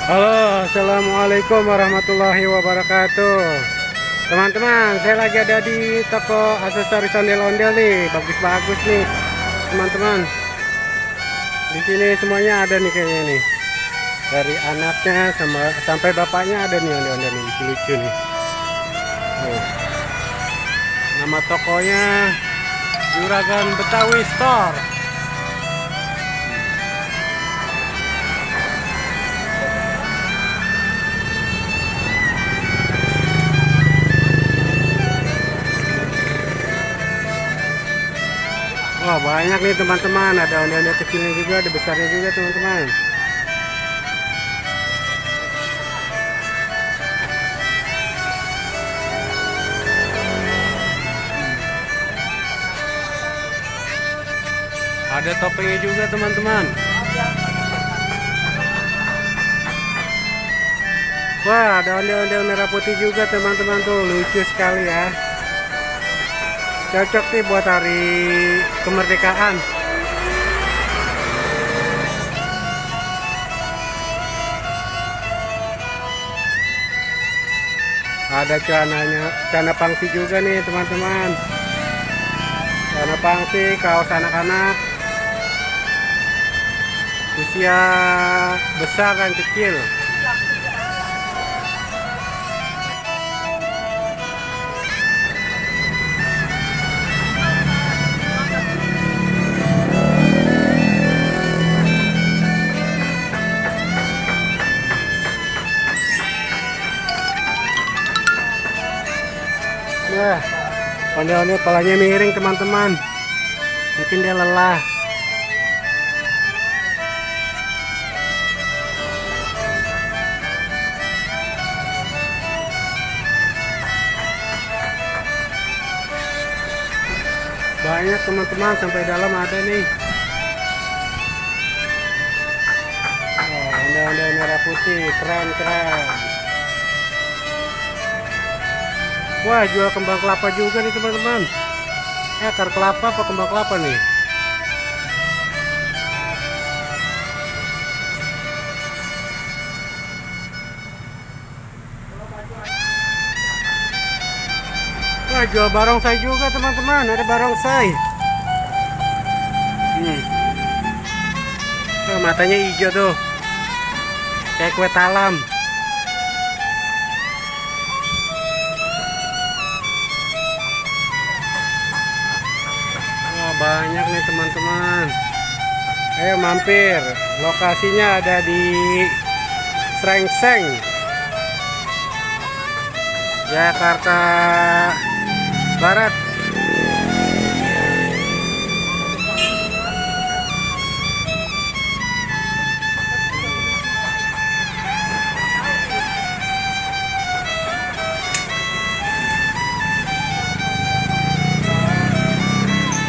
Halo, assalamualaikum warahmatullahi wabarakatuh. Teman-teman, saya lagi ada di toko aksesoris ondel-ondel nih, bagus-bagus nih, teman-teman. Di sini semuanya ada nih kayaknya nih. Dari anaknya sampai bapaknya ada nih ondel-ondel nih, lucu-lucu nih. Tuh. Nama tokonya Juragan Betawi Store. Wah, banyak nih teman-teman, ada ondel-ondel kecilnya juga, ada besarnya juga teman-teman. Ada topengnya juga teman-teman. Wah, ada ondel-ondel merah putih juga teman-teman, tuh lucu sekali ya. Cocok nih buat hari kemerdekaan. Ada celana pangsi juga nih teman-teman. Celana pangsi, kaos anak-anak usia besar dan kecil. Nah, ondel-ondel kepalanya miring teman-teman. Mungkin dia lelah. Banyak teman-teman, sampai dalam ada nih. Oh, ondel-ondel merah putih, keren-keren. Wah, jual kembang kelapa juga nih teman-teman. Akar kelapa apa kembang kelapa nih? Wah, jual barongsai juga teman-teman. Ada barongsai. Tuh, matanya hijau tuh, kayak kue talam. Wah, banyak nih teman-teman. Ayo mampir. Lokasinya ada di Srengseng, Jakarta Barat.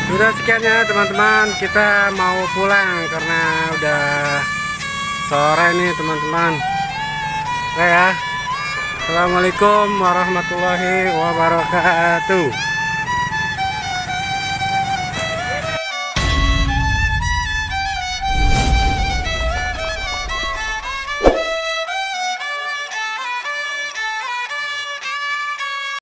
Sudah sekian ya teman-teman, kita mau pulang karena udah sore nih teman-teman. Oke ya. Assalamualaikum warahmatullahi wabarakatuh.